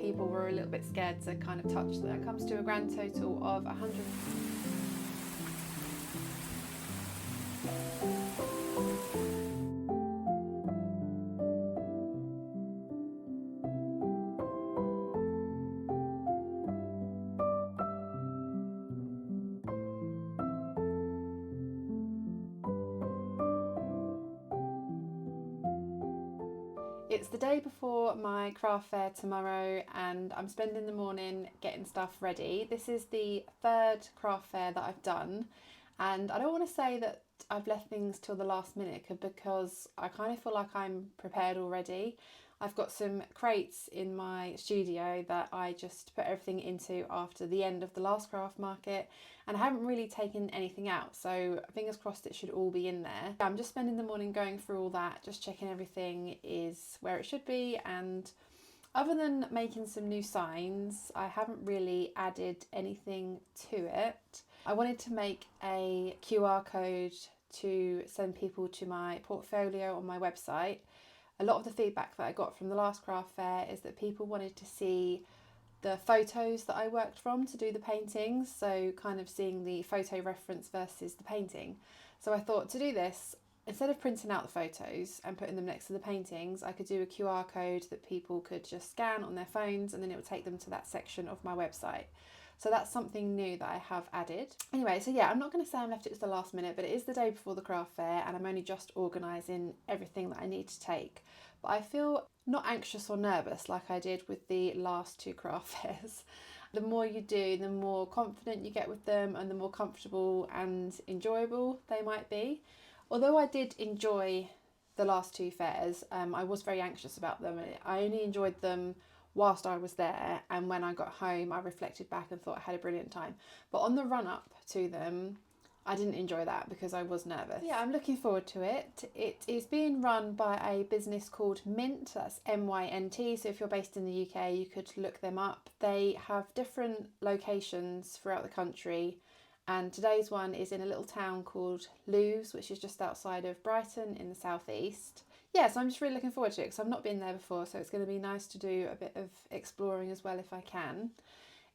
people were a little bit scared to kind of touch them. That comes to a grand total of 100. It's the day before my craft fair tomorrow and I'm spending the morning getting stuff ready. This is the third craft fair that I've done, and I don't want to say that I've left things till the last minute because I kind of feel like I'm prepared already. I've got some crates in my studio that I just put everything into after the end of the last craft market, and I haven't really taken anything out, so fingers crossed it should all be in there. I'm just spending the morning going through all that, just checking everything is where it should be, and other than making some new signs, I haven't really added anything to it. I wanted to make a QR code to send people to my portfolio on my website. A lot of the feedback that I got from the last craft fair is that people wanted to see the photos that I worked from to do the paintings, so kind of seeing the photo reference versus the painting. So I thought, to do this, instead of printing out the photos and putting them next to the paintings, I could do a QR code that people could just scan on their phones, and then it would take them to that section of my website. So that's something new that I have added. Anyway, so yeah, I'm not going to say I'm left it to the last minute, but it is the day before the craft fair and I'm only just organising everything that I need to take. But I feel not anxious or nervous like I did with the last two craft fairs. The more you do, the more confident you get with them and the more comfortable and enjoyable they might be. Although I did enjoy the last two fairs, I was very anxious about them. I only enjoyed them whilst I was there, and when I got home I reflected back and thought I had a brilliant time. But on the run up to them, I didn't enjoy that because I was nervous. Yeah, I'm looking forward to it. It is being run by a business called Mint, that's MYNT, so if you're based in the UK you could look them up. They have different locations throughout the country, and today's one is in a little town called Lewes, which is just outside of Brighton in the southeast. Yeah, so I'm just really looking forward to it because I've not been there before, so it's going to be nice to do a bit of exploring as well if I can.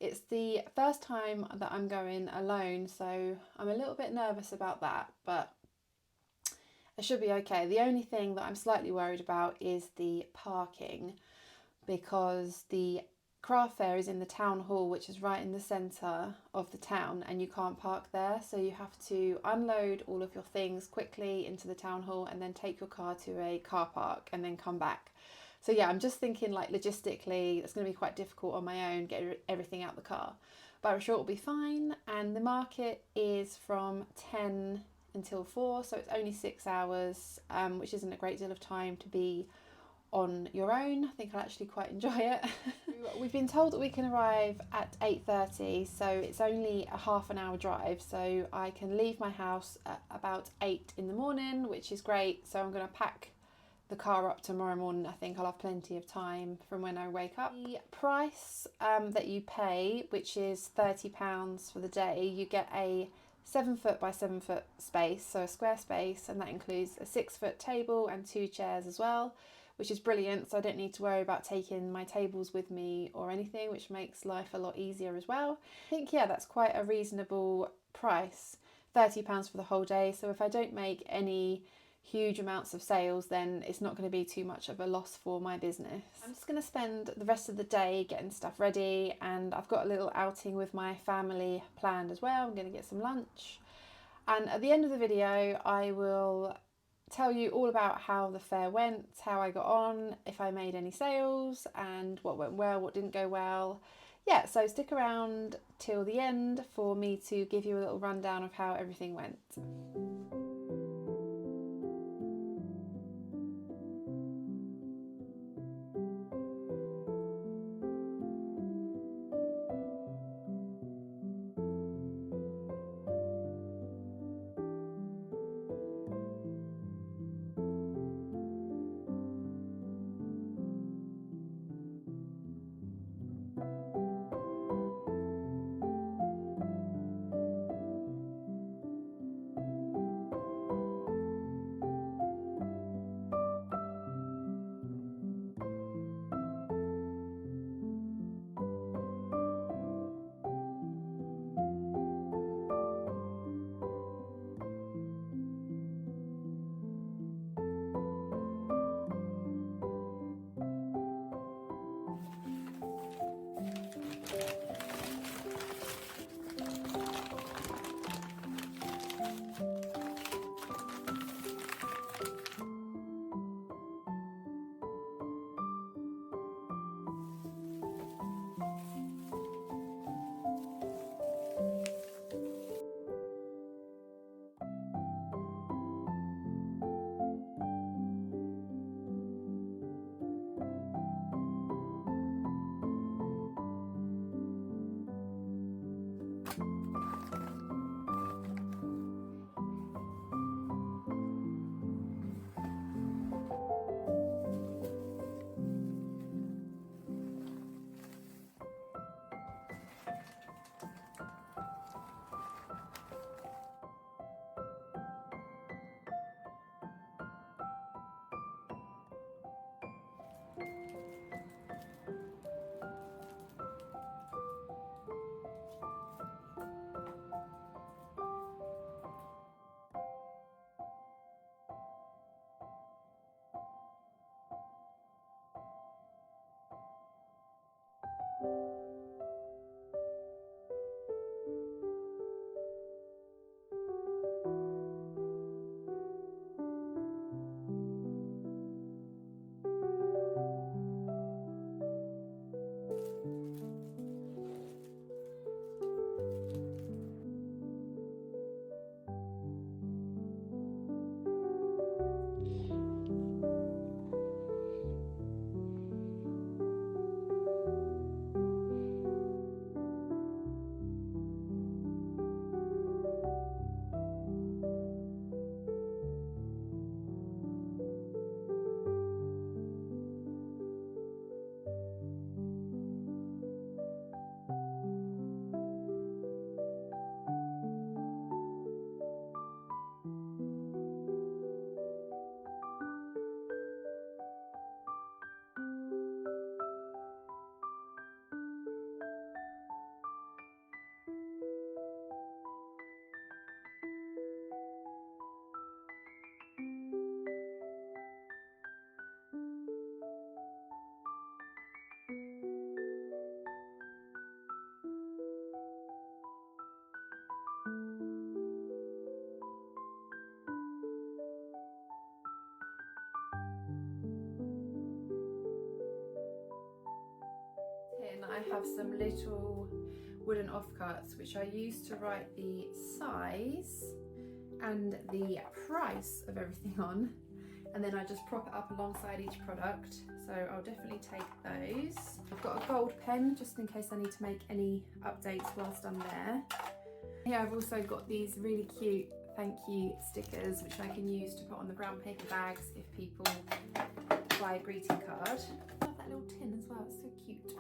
It's the first time that I'm going alone, so I'm a little bit nervous about that, but it should be okay. The only thing that I'm slightly worried about is the parking, because the craft fair is in the town hall, which is right in the centre of the town, and you can't park there, so you have to unload all of your things quickly into the town hall and then take your car to a car park and then come back. So yeah, I'm just thinking like logistically it's going to be quite difficult on my own, get everything out the car, but I'm sure it'll be fine. And the market is from 10 until 4, so it's only 6 hours, which isn't a great deal of time to be on your own. I think I'll actually quite enjoy it. We've been told that we can arrive at 8:30, so it's only a half an hour drive, so I can leave my house at about 8 in the morning, which is great. So I'm going to pack the car up tomorrow morning. I think I'll have plenty of time from when I wake up. The price that you pay, which is £30 for the day, you get a 7 foot by 7 foot space, so a square space, and that includes a 6 foot table and 2 chairs as well, which is brilliant, so I don't need to worry about taking my tables with me or anything, which makes life a lot easier as well. I think, yeah, that's quite a reasonable price, £30 for the whole day, so if I don't make any huge amounts of sales, then it's not going to be too much of a loss for my business. I'm just going to spend the rest of the day getting stuff ready, and I've got a little outing with my family planned as well. I'm going to get some lunch, and at the end of the video I will tell you all about how the fair went, how I got on, if I made any sales, and what went well, what didn't go well. Yeah, so stick around till the end for me to give you a little rundown of how everything went. I have some little wooden offcuts which I use to write the size and the price of everything on, and then I just prop it up alongside each product, so I'll definitely take those. I've got a gold pen just in case I need to make any updates whilst I'm there. Here I've also got these really cute thank you stickers which I can use to put on the brown paper bags if people buy a greeting card. I love that little tin as well, it's so cute.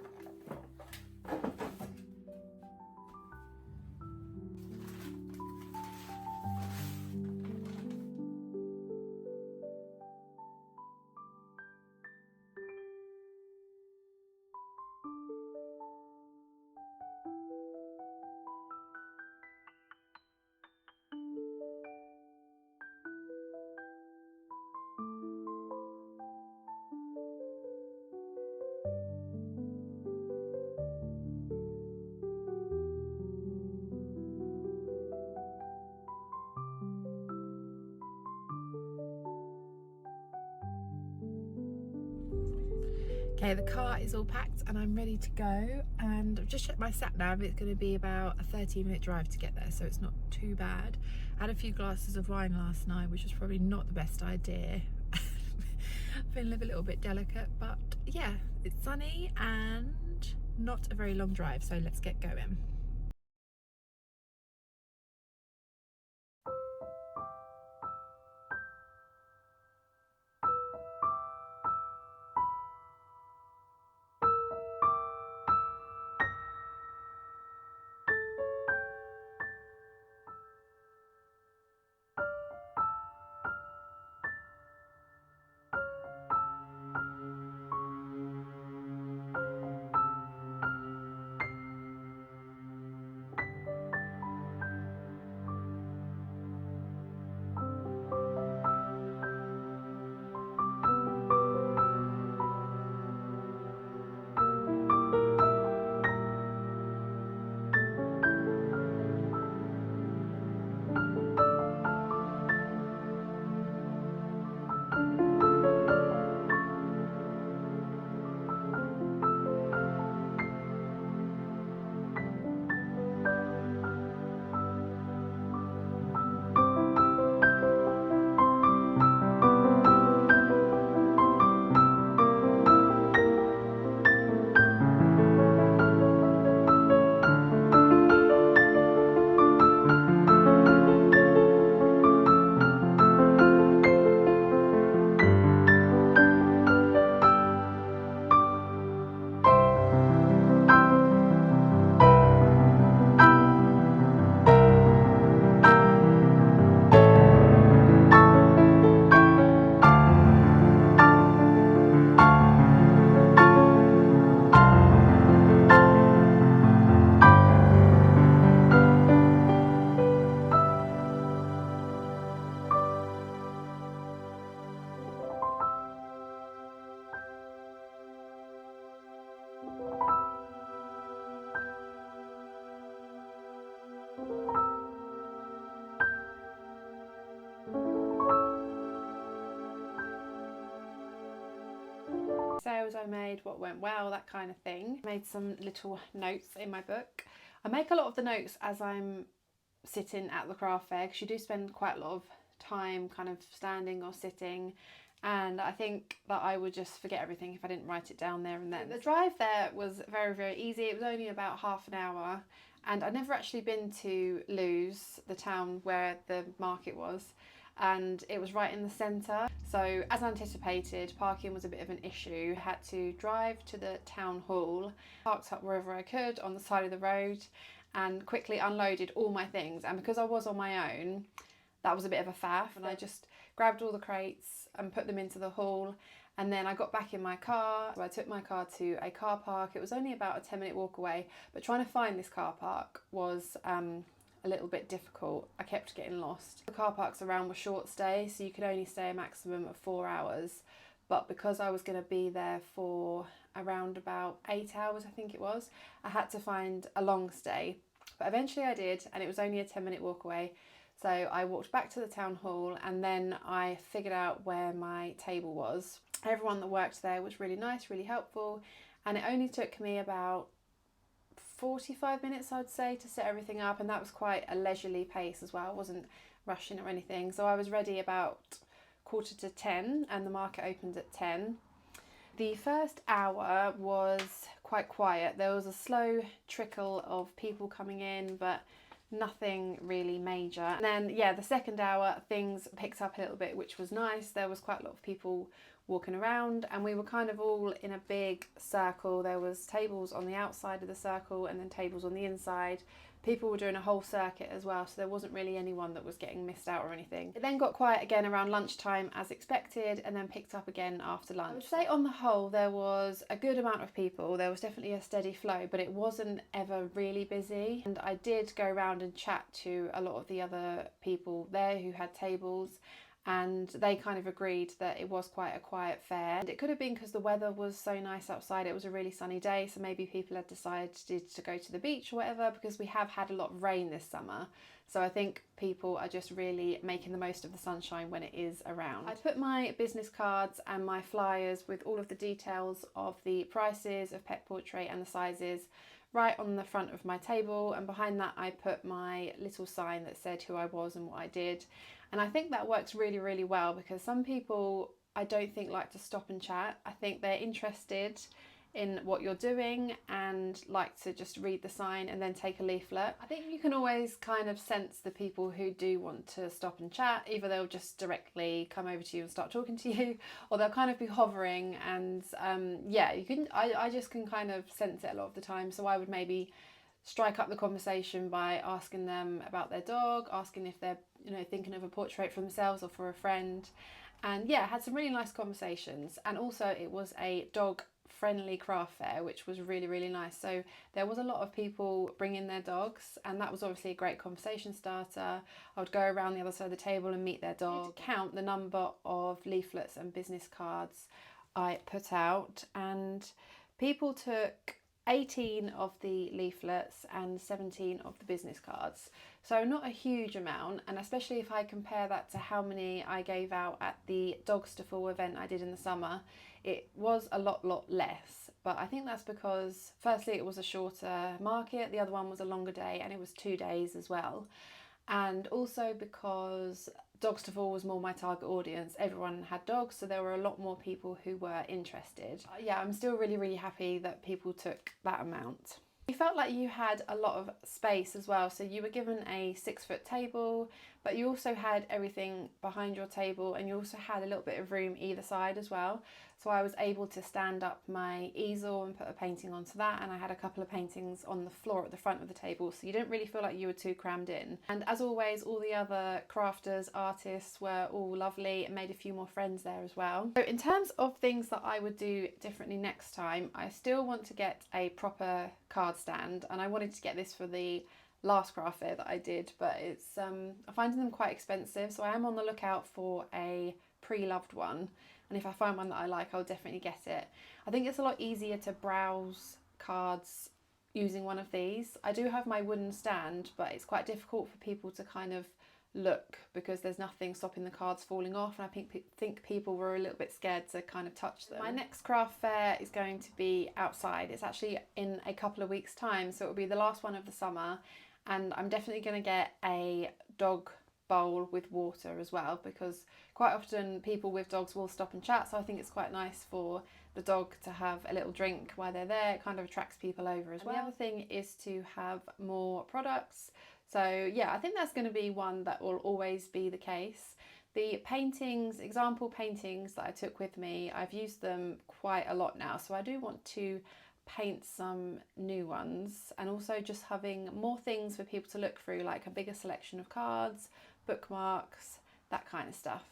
Okay, the car is all packed and I'm ready to go, and I've just checked my sat nav. It's going to be about a 30-minute drive to get there, so it's not too bad. I had a few glasses of wine last night, which was probably not the best idea. Feeling a little bit delicate, but yeah, it's sunny and not a very long drive, so let's get going. Sales I made, what went well, that kind of thing. Made some little notes in my book. I make a lot of the notes as I'm sitting at the craft fair, because you do spend quite a lot of time kind of standing or sitting, and I think that I would just forget everything if I didn't write it down there and then. The drive there was very, very easy. It was only about half an hour, and I'd never actually been to Lewes, the town where the market was, and it was right in the centre. So as anticipated, parking was a bit of an issue. I had to drive to the town hall, parked up wherever I could on the side of the road, and quickly unloaded all my things. And because I was on my own, that was a bit of a faff, and I just grabbed all the crates and put them into the hall, and then I got back in my car. So I took my car to a car park. It was only about a 10-minute walk away, but trying to find this car park was a little bit difficult. I kept getting lost. The car parks around were short stay, so you could only stay a maximum of 4 hours, but because I was going to be there for around about 8 hours, I think it was, I had to find a long stay. But eventually I did, and it was only a 10-minute walk away. So I walked back to the town hall, and then I figured out where my table was. Everyone that worked there was really nice, really helpful, and it only took me about 45 minutes, I'd say, to set everything up, and that was quite a leisurely pace as well. I wasn't rushing or anything, so I was ready about 9:45 and the market opened at 10. The first hour was quite quiet. There was a slow trickle of people coming in, but nothing really major. And then, yeah, the second hour things picked up a little bit, which was nice. There was quite a lot of people walking around, and we were kind of all in a big circle. There was tables on the outside of the circle and then tables on the inside. People were doing a whole circuit as well, so there wasn't really anyone that was getting missed out or anything. It then got quiet again around lunchtime as expected, and then picked up again after lunch. I would say on the whole there was a good amount of people. There was definitely a steady flow, but it wasn't ever really busy. And I did go around and chat to a lot of the other people there who had tables, and they kind of agreed that it was quite a quiet fair. And it could have been because the weather was so nice outside. It was a really sunny day, so maybe people had decided to go to the beach or whatever, because we have had a lot of rain this summer. So I think people are just really making the most of the sunshine when it is around. I put my business cards and my flyers with all of the details of the prices of Pet Portrait and the sizes right on the front of my table, and behind that I put my little sign that said who I was and what I did. And I think that works really, really well, because some people I don't think like to stop and chat. I think they're interested in what you're doing and like to just read the sign and then take a leaflet. I think you can always kind of sense the people who do want to stop and chat. Either they'll just directly come over to you and start talking to you, or they'll kind of be hovering, and yeah, you can. I just can kind of sense it a lot of the time. So I would maybe strike up the conversation by asking them about their dog, asking if they're, you know, thinking of a portrait for themselves or for a friend. And yeah, had some really nice conversations. And also it was a dog friendly craft fair, which was really, really nice. So there was a lot of people bringing their dogs, and that was obviously a great conversation starter. I would go around the other side of the table and meet their dog, count the number of leaflets and business cards I put out, and people took 18 of the leaflets and 17 of the business cards. So not a huge amount, and especially if I compare that to how many I gave out at the Dogs to Full event I did in the summer, it was a lot less. But I think that's because firstly it was a shorter market, the other one was a longer day, and it was 2 days as well. And also because Dogs to Full was more my target audience. Everyone had dogs, so there were a lot more people who were interested. Yeah, I'm still really, really happy that people took that amount. You felt like you had a lot of space as well. So you were given a 6-foot table, but you also had everything behind your table, and you also had a little bit of room either side as well. So I was able to stand up my easel and put a painting onto that, and I had a couple of paintings on the floor at the front of the table, so you didn't really feel like you were too crammed in. And as always, all the other crafters, artists were all lovely, and made a few more friends there as well. So in terms of things that I would do differently next time, I still want to get a proper card stand, and I wanted to get this for the last craft fair that I did, but it's I'm finding them quite expensive, so I am on the lookout for a pre-loved one. And if I find one that I like, I'll definitely get it. I think it's a lot easier to browse cards using one of these. I do have my wooden stand, but it's quite difficult for people to kind of look because there's nothing stopping the cards falling off, and I think people were a little bit scared to kind of touch them. My next craft fair is going to be outside. It's actually in a couple of weeks' time, so it will be the last one of the summer, and I'm definitely going to get a dog bowl with water as well, because quite often people with dogs will stop and chat, so I think it's quite nice for the dog to have a little drink while they're there. It kind of attracts people over as well. The other thing is to have more products. So yeah, I think that's going to be one that will always be the case. The paintings, example paintings that I took with me, I've used them quite a lot now, so I do want to paint some new ones, and also just having more things for people to look through, like a bigger selection of cards, bookmarks, that kind of stuff.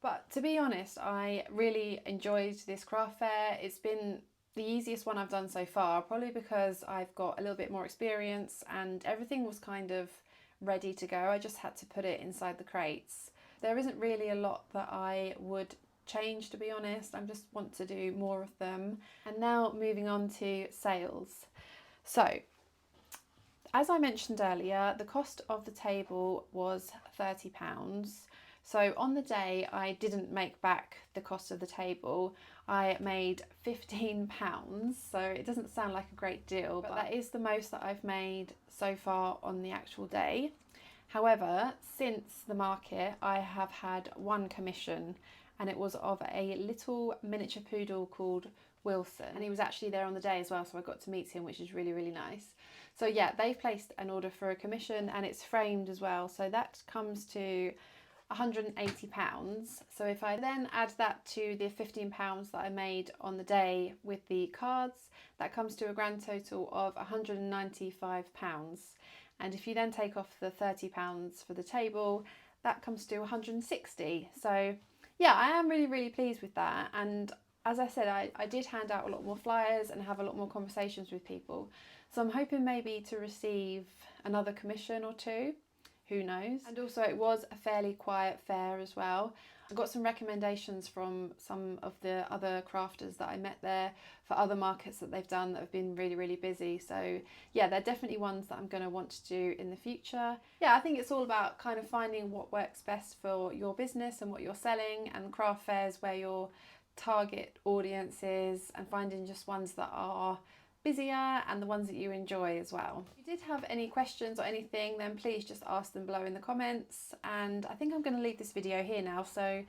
But to be honest, I really enjoyed this craft fair. It's been the easiest one I've done so far, probably because I've got a little bit more experience and everything was kind of ready to go. I just had to put it inside the crates. There isn't really a lot that I would change, to be honest. I just want to do more of them. And now moving on to sales. So as I mentioned earlier, the cost of the table was £30. So on the day I didn't make back the cost of the table, I made £15, so it doesn't sound like a great deal, but that is the most that I've made so far on the actual day. However, since the market, I have had one commission, and it was of a little miniature poodle called Wilson, and he was actually there on the day as well, so I got to meet him, which is really, really nice. So yeah, they've placed an order for a commission, and it's framed as well, so that comes to £180. So if I then add that to the £15 that I made on the day with the cards, that comes to a grand total of £195. And if you then take off the £30 for the table, that comes to 160. So yeah, I am really, really pleased with that. And as I said, I did hand out a lot more flyers and have a lot more conversations with people. So I'm hoping maybe to receive another commission or two. Who knows? And also it was a fairly quiet fair as well. I got some recommendations from some of the other crafters that I met there for other markets that they've done that have been really, really busy. So yeah, they're definitely ones that I'm going to want to do in the future. Yeah, I think it's all about kind of finding what works best for your business and what you're selling, and craft fairs where your target audience is, and finding just ones that are busier and the ones that you enjoy as well. If you did have any questions or anything, then please just ask them below in the comments. And I think I'm going to leave this video here now, so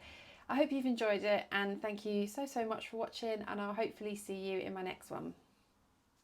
I hope you've enjoyed it, and thank you so much for watching, and I'll hopefully see you in my next one.